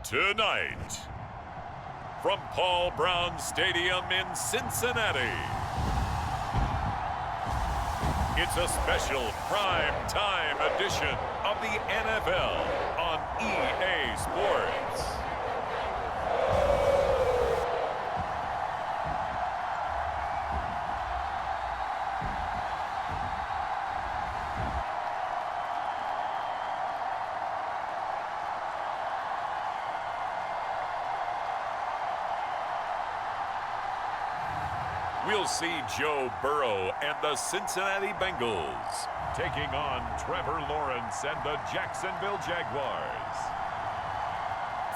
Tonight, from Paul Brown Stadium in Cincinnati, it's a special prime time edition of the NFL on EA Sports. We'll see Joe Burrow and the Cincinnati Bengals taking on Trevor Lawrence and the Jacksonville Jaguars.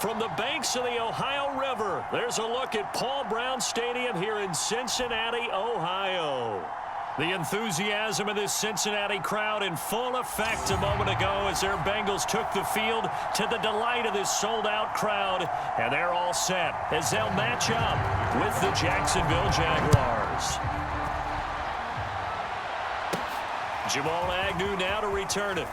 From the banks of the Ohio River, there's a look at Paul Brown Stadium here in Cincinnati, Ohio. The enthusiasm of this Cincinnati crowd in full effect a moment ago as their Bengals took the field to the delight of this sold-out crowd. And they're all set as they'll match up with the Jacksonville Jaguars. Jamal Agnew now to return it.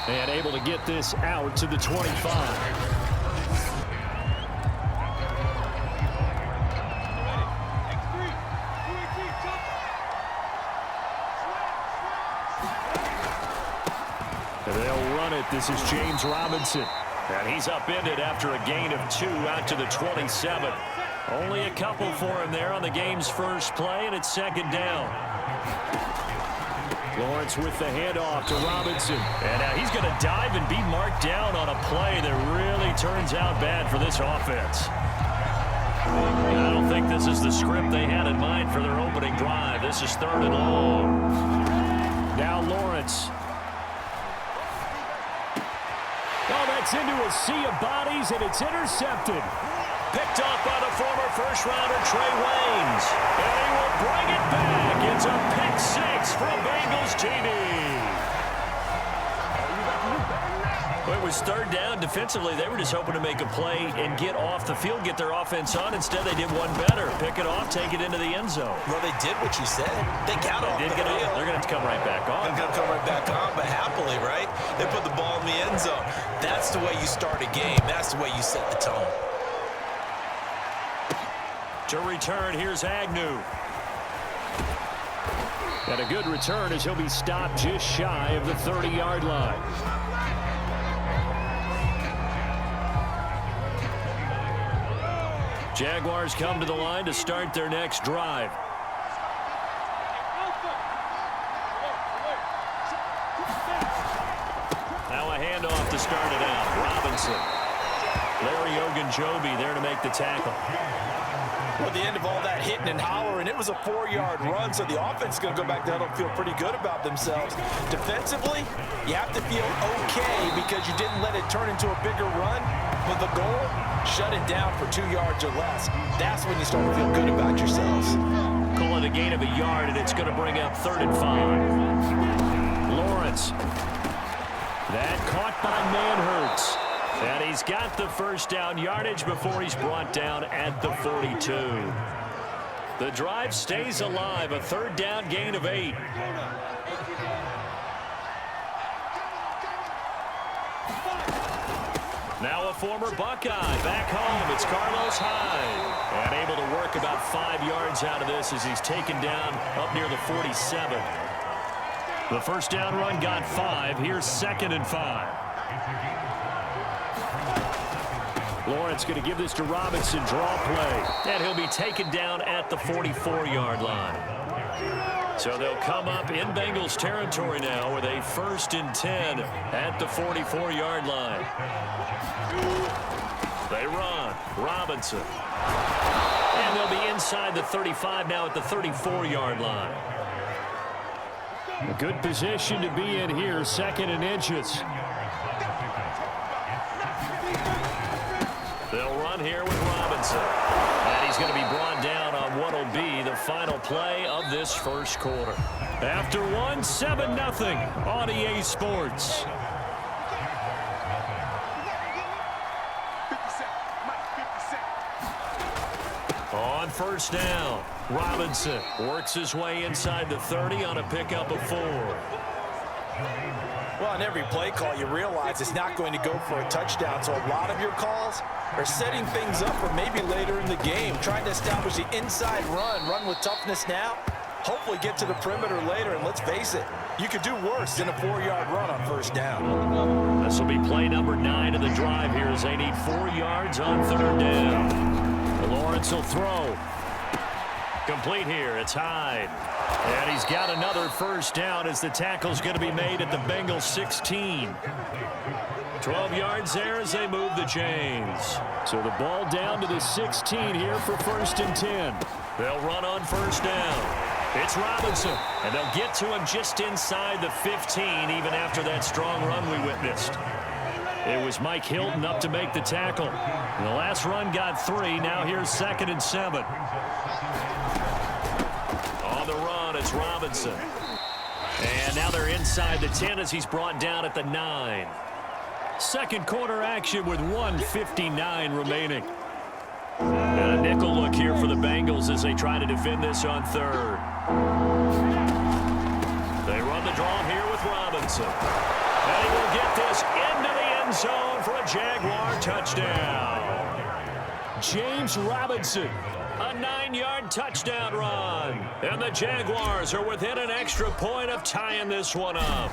And able to get this out to the 25. They'll run it. This is James Robinson. And he's upended after a gain of 2 out to the 27. Only a couple for him there on the game's first play, and it's second down. Lawrence with the handoff to Robinson. And now he's going to dive and be marked down on a play that really turns out bad for this offense. I don't think this is the script they had in mind for their opening drive. This is 3rd and long. Now Lawrence. Oh, that's into a sea of bodies, and it's intercepted. Picked off by the former first-rounder Trey Waynes. And he will bring it back. It's a pick 6 from Bengals TD. Well, it was 3rd down. Defensively, they were just hoping to make a play and get off the field, get their offense on. Instead, they did one better. Pick it off, take it into the end zone. Well, they did what you said. They got off the field. They're going to have to come right back on. They're going to come right back on, but happily, right? They put the ball in the end zone. That's the way you start a game. That's the way you set the tone. To return, here's Agnew. And a good return as he'll be stopped just shy of the 30-yard line. Jaguars come to the line to start their next drive. Now a handoff to start it out. Robinson. Larry Ogunjobi there to make the tackle. Well, at the end of all that hitting and hollering, it was a 4-yard run, so the offense is going to go back down and feel pretty good about themselves. Defensively, you have to feel okay because you didn't let it turn into a bigger run. But the goal, shut it down for 2 yards or less. That's when you start to feel good about yourselves. Call it a gain of a yard, and it's going to bring up 3rd and 5. Lawrence. That caught by Manhurts. And he's got the first down yardage before he's brought down at the 42. The drive stays alive. A 3rd down gain of 8. Now a former Buckeye back home. It's Carlos Hyde. And able to work about 5 yards out of this as he's taken down up near the 47. The first down run got 5. Here's 2nd and 5. Lawrence going to give this to Robinson. Draw play. And he'll be taken down at the 44-yard line. So they'll come up in Bengals territory now with a 1st and 10 at the 44-yard line. They run. Robinson. And they'll be inside the 35 now at the 34-yard line. A good position to be in here. 2nd and inches. They'll run here with Robinson. And he's going to be brought down on what will be the final play of this first quarter. After one, 7-0 on EA Sports. On first down, Robinson works his way inside the 30 on a pickup of 4. Well, on every play call, you realize it's not going to go for a touchdown. So a lot of your calls are setting things up for maybe later in the game, trying to establish the inside run with toughness now, hopefully get to the perimeter later. And let's face it, you could do worse than a 4-yard run on first down. This will be play number 9 of the drive here as they need 4 yards on third down. Lawrence will throw. Complete here. It's Hyde. And he's got another first down as the tackle's going to be made at the Bengals 16. 12 yards there as they move the chains. So the ball down to the 16 here for 1st and 10. They'll run on first down. It's Robinson, and they'll get to him just inside the 15 even after that strong run we witnessed. It was Mike Hilton up to make the tackle. And the last run got 3. Now here's 2nd and 7. On the run, it's Robinson. And now they're inside the 10 as he's brought down at the 9. Second quarter action with 1:59 remaining. And a nickel look here for the Bengals as they try to defend this on third. They run the draw here with Robinson. And he will get this into the end zone for a Jaguar touchdown. James Robinson, a 9-yard touchdown run. And the Jaguars are within an extra point of tying this one up.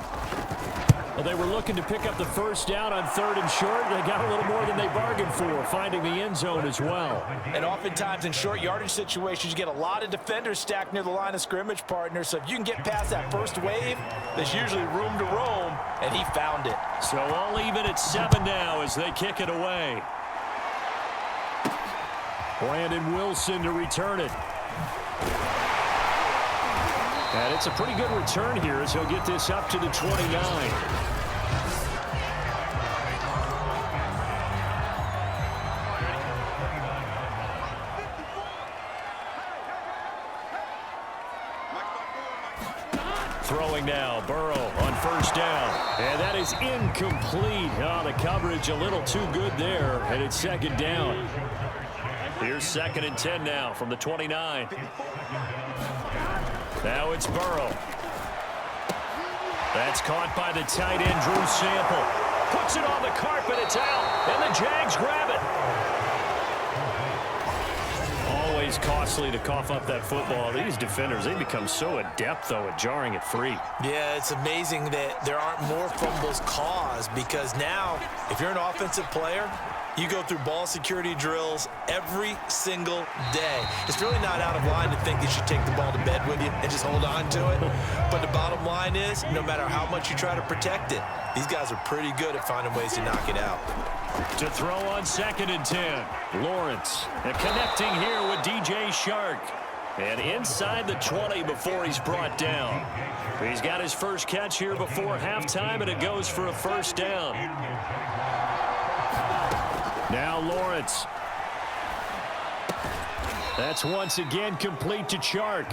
Well, they were looking to pick up the first down on 3rd and short. They got a little more than they bargained for, finding the end zone as well. And oftentimes in short yardage situations, you get a lot of defenders stacked near the line of scrimmage, partner. So if you can get past that first wave, there's usually room to roam, and he found it. So all even at 7 now as they kick it away. Brandon Wilson to return it. And it's a pretty good return here as he'll get this up to the 29. Throwing now, Burrow on first down. And that is incomplete. Oh, the coverage a little too good there, and it's 2nd down. Here's 2nd and 10 now from the 29. Now it's Burrow. That's caught by the tight end, Drew Sample. Puts it on the carpet, it's out, and the Jags grab it. Always costly to cough up that football. These defenders, they become so adept, though, at jarring it free. Yeah, it's amazing that there aren't more fumbles caused because now, if you're an offensive player, you go through ball security drills every single day. It's really not out of line to think that you take the ball to bed with you and just hold on to it. But the bottom line is, no matter how much you try to protect it, these guys are pretty good at finding ways to knock it out. To throw on 2nd and 10. Lawrence. And connecting here with DJ Shark. And inside the 20 before he's brought down. He's got his first catch here before halftime, and it goes for a first down. Now Lawrence. That's once again complete to Chark.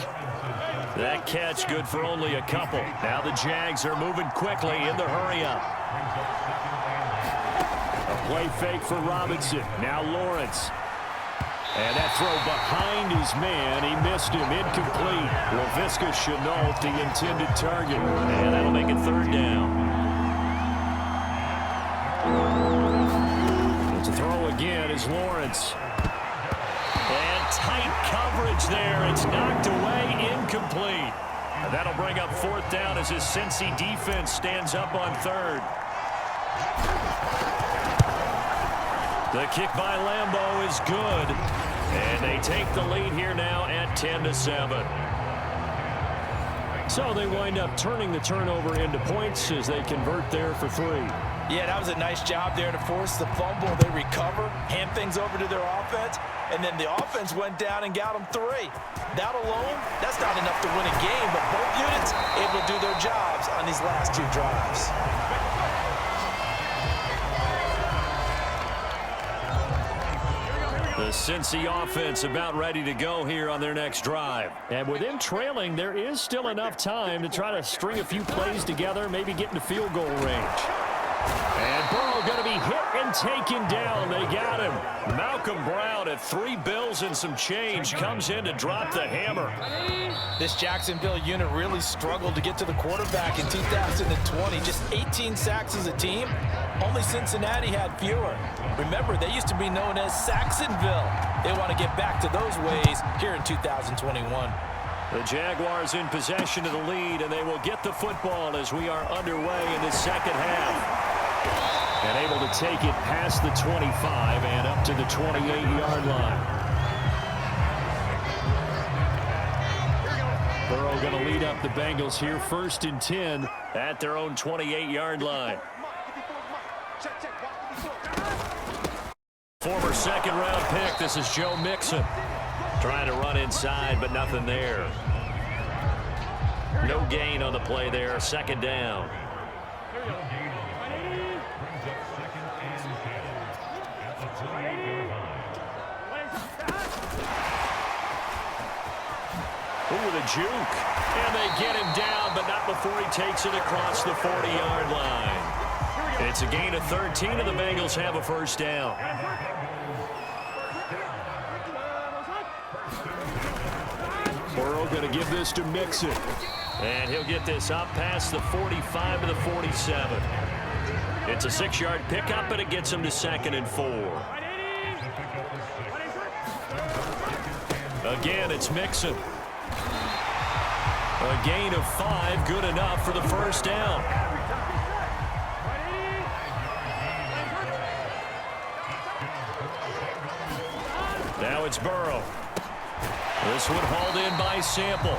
That catch good for only a couple. Now the Jags are moving quickly in the hurry-up. A play fake for Robinson. Now Lawrence. And that throw behind his man. He missed him. Incomplete. Laviska Shenault, the intended target. And that'll make it 3rd down. To throw again is Lawrence. And tight coverage there. It's knocked away. Incomplete. And that'll bring up 4th down as his Cincy defense stands up on 3rd. The kick by Lambeau is good. And they take the lead here now at 10-7. So they wind up turning the turnover into points as they convert there for 3. Yeah, that was a nice job there to force the fumble. They recover, hand things over to their offense, and then the offense went down and got them 3. That alone, that's not enough to win a game, but both units able to do their jobs on these last 2 drives. The Cincy offense about ready to go here on their next drive. And with them trailing, there is still enough time to try to string a few plays together, maybe get into field goal range. And Burrow going to be hit and taken down. They got him. Malcolm Brown at 3 bills and some change comes in to drop the hammer. This Jacksonville unit really struggled to get to the quarterback in 2020. Just 18 sacks as a team. Only Cincinnati had fewer. Remember, they used to be known as Saxonville. They want to get back to those ways here in 2021. The Jaguars in possession of the lead, and they will get the football as we are underway in the second half. And able to take it past the 25 and up to the 28-yard line. Burrow going to lead up the Bengals here, 1st and 10 at their own 28-yard line. Former second-round pick, this is Joe Mixon. Trying to run inside, but nothing there. No gain on the play there, 2nd down. Ooh, the juke. And they get him down, but not before he takes it across the 40-yard line. It's a gain of 13, and the Bengals have a 1st down. Burrow going to give this to Mixon. And he'll get this up past the 45 to the 47. It's a 6-yard pickup, but it gets him to 2nd and 4. Again, it's Mixon. A gain of 5, good enough for the 1st down. Now it's Burrow. This one hauled in by Sample.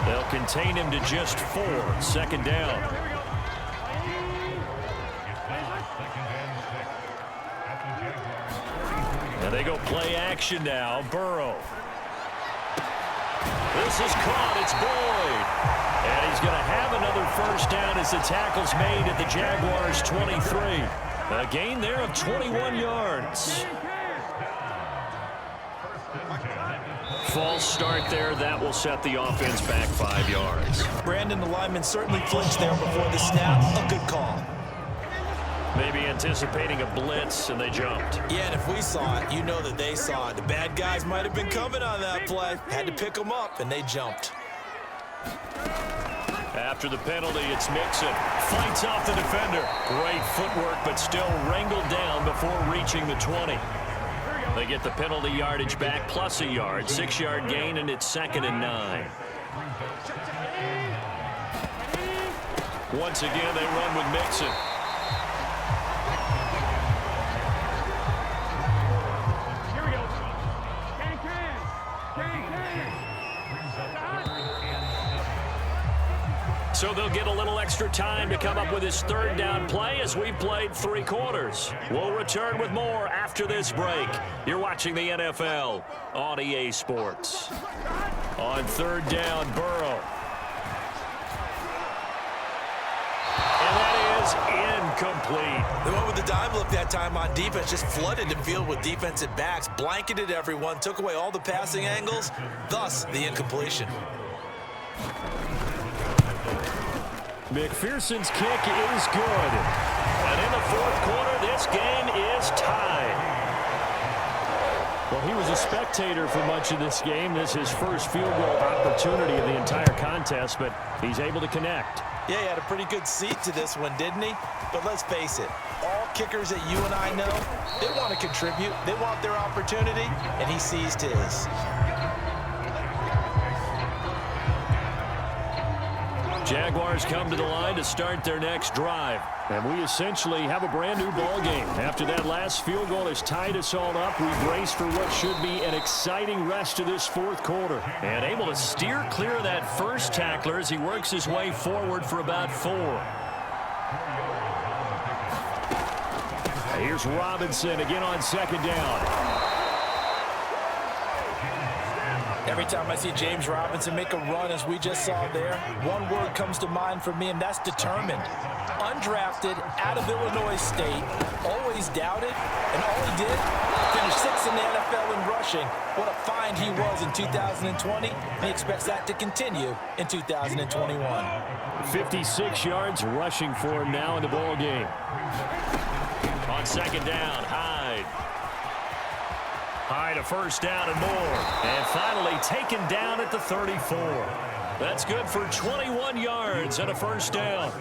They'll contain him to just 4, 2nd down. And they go play action now. Burrow. This is caught. It's Boyd. And he's going to have another 1st down as the tackle's made at the Jaguars' 23. A gain there of 21 yards. False start there. That will set the offense back 5 yards. Brandon, the lineman, certainly flinched there before the snap. A good call. Maybe anticipating a blitz, and they jumped. Yeah, and if we saw it, you know that they saw it. The bad guys might have been coming on that play. Had to pick them up, and they jumped. After the penalty, it's Mixon. Fights off the defender. Great footwork, but still wrangled down before reaching the 20. They get the penalty yardage back plus a yard. 6-yard gain, and it's 2nd and 9. Once again, they run with Mixon. So they'll get a little extra time to come up with his 3rd down play as we played 3 quarters. We'll return with more after this break. You're watching the NFL on EA Sports. On 3rd down, Burrow. And that is incomplete. They went with the dime look that time on defense, just flooded the field with defensive backs, blanketed everyone, took away all the passing angles, thus the incompletion. McPherson's kick is good. And in the 4th quarter, this game is tied. Well, he was a spectator for much of this game. This is his first field goal opportunity of the entire contest, but he's able to connect. Yeah, he had a pretty good seat to this one, didn't he? But let's face it, all kickers that you and I know, they want to contribute. They want their opportunity, and he seized his. Jaguars come to the line to start their next drive. And we essentially have a brand new ball game. After that last field goal has tied us all up, we brace for what should be an exciting rest of this 4th quarter. And able to steer clear of that first tackler as he works his way forward for about 4. Here's Robinson again on 2nd down. Every time I see James Robinson make a run, as we just saw there, one word comes to mind for me, and that's determined. Undrafted, out of Illinois State, always doubted, and all he did, Finished 6th in the NFL in rushing. What a find he was in 2020. He expects that to continue in 2021. 56 yards rushing for him now in the ball game. On second down, Hyde. Hyde a first down and more. And finally taken down at the 34. That's good for 21 yards and a first down.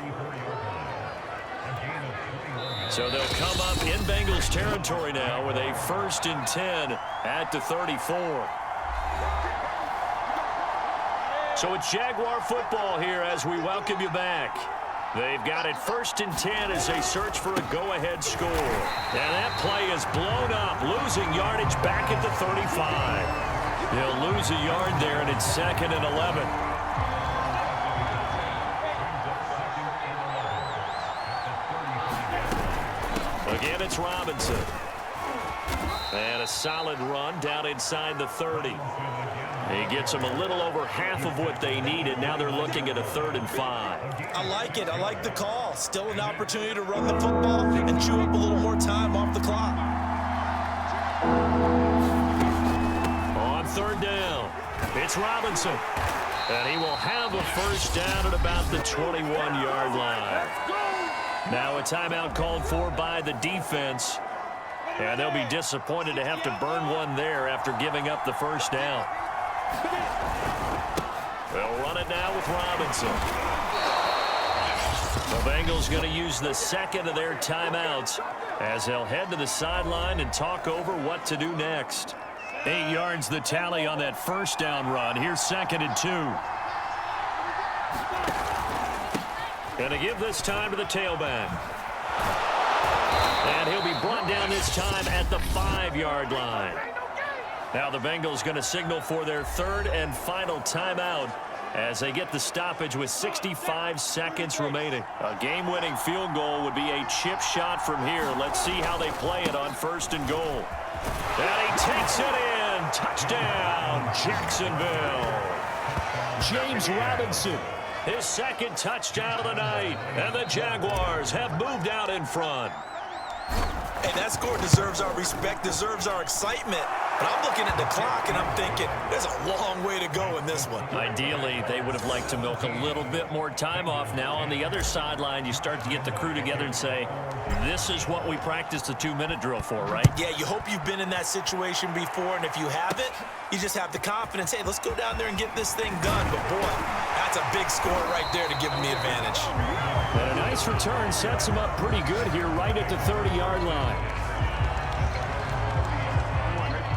So they'll come up in Bengals territory now with a 1st and 10 at the 34. So it's Jaguar football here as we welcome you back. They've got it 1st and 10 as they search for a go-ahead score. And that play is blown up, losing yardage back at the 35. They'll lose a yard there, and it's 2nd and 11. Again, it's Robinson. And a solid run down inside the 30. He gets them a little over half of what they needed. Now they're looking at a 3rd and 5. I like it. I like the call. Still an opportunity to run the football and chew up a little more time off the clock. On 3rd down, it's Robinson. And he will have a first down at about the 21-yard line. Now a timeout called for by the defense. And they'll be disappointed to have to burn one there after giving up the first down. They'll run it now with Robinson. The Bengals going to use the 2nd of their timeouts as they'll head to the sideline and talk over what to do next. 8 yards the tally on that first down run. Here's 2nd and 2. Going to give this time to the tailback. And he'll be brought down this time at the 5-yard line. Now the Bengals going to signal for their 3rd and final timeout as they get the stoppage with 65 seconds remaining. A game-winning field goal would be a chip shot from here. Let's see how they play it on 1st and goal. And he takes it in. Touchdown, Jacksonville. James Robinson, his 2nd touchdown of the night. And the Jaguars have moved out in front. Hey, that score deserves our respect, deserves our excitement. But I'm looking at the clock, and I'm thinking, there's a long way to go in this one. Ideally, they would have liked to milk a little bit more time off. Now on the other sideline, you start to get the crew together and say, this is what we practiced the 2-minute drill for, right? Yeah, you hope you've been in that situation before, and if you haven't, you just have the confidence, hey, let's go down there and get this thing done. But, boy, that's a big score right there to give them the advantage. And a nice return sets them up pretty good here right at the 30-yard line.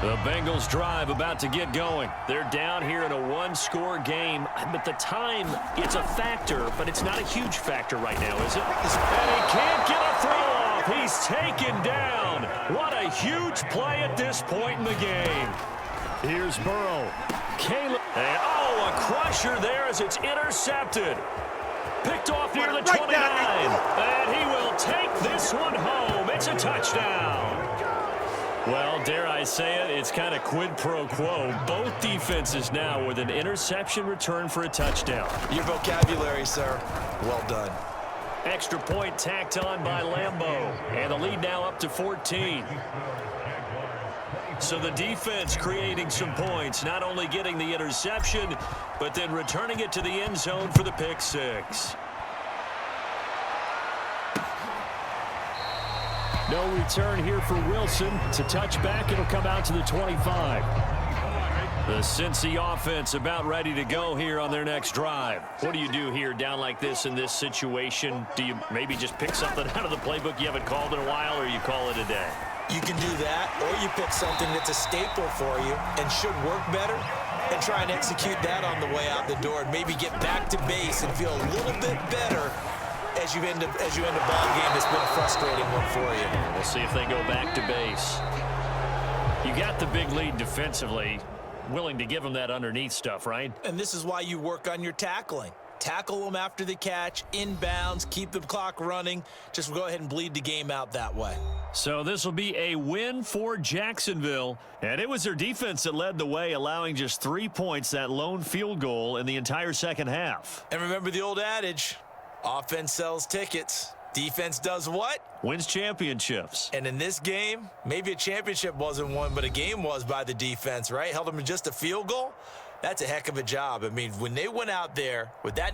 The Bengals drive about to get going. They're down here in a 1-score game. But the time, it's a factor, but it's not a huge factor right now, is it? And he can't get a throw off. He's taken down. What a huge play at this point in the game. Here's Burrow. Caleb. And, oh, a crusher there as it's intercepted. Picked off near the 29. And he will take this one home. It's a touchdown. Well, dare I say it, it's kind of quid pro quo. Both defenses now with an interception return for a touchdown. Your vocabulary, sir. Well done. Extra point tacked on by Lambeau. And the lead now up to 14. So the defense creating some points, not only getting the interception, but then returning it to the end zone for the pick six. No return here for Wilson. It's a touchback. It'll come out to the 25. The Cincy offense about ready to go here on their next drive. What do you do here down like this in this situation? Do you maybe just pick something out of the playbook you haven't called in a while, or you call it a day? You can do that, or you pick something that's a staple for you and should work better and try and execute that on the way out the door and maybe get back to base and feel a little bit better as you end a ball game that's been a frustrating one for you. We'll see if they go back to base. You got the big lead defensively. Willing to give them that underneath stuff, right? And this is why you work on your tackling. Tackle them after the catch, inbounds, keep the clock running. Just go ahead and bleed the game out that way. So this will be a win for Jacksonville. And it was their defense that led the way, allowing just 3 points, that lone field goal in the entire second half. And remember the old adage, offense sells tickets. Defense does what? Wins championships. And in this game, maybe a championship wasn't won, but a game was by the defense, right? Held them to just a field goal. That's a heck of a job. I mean, when they went out there with that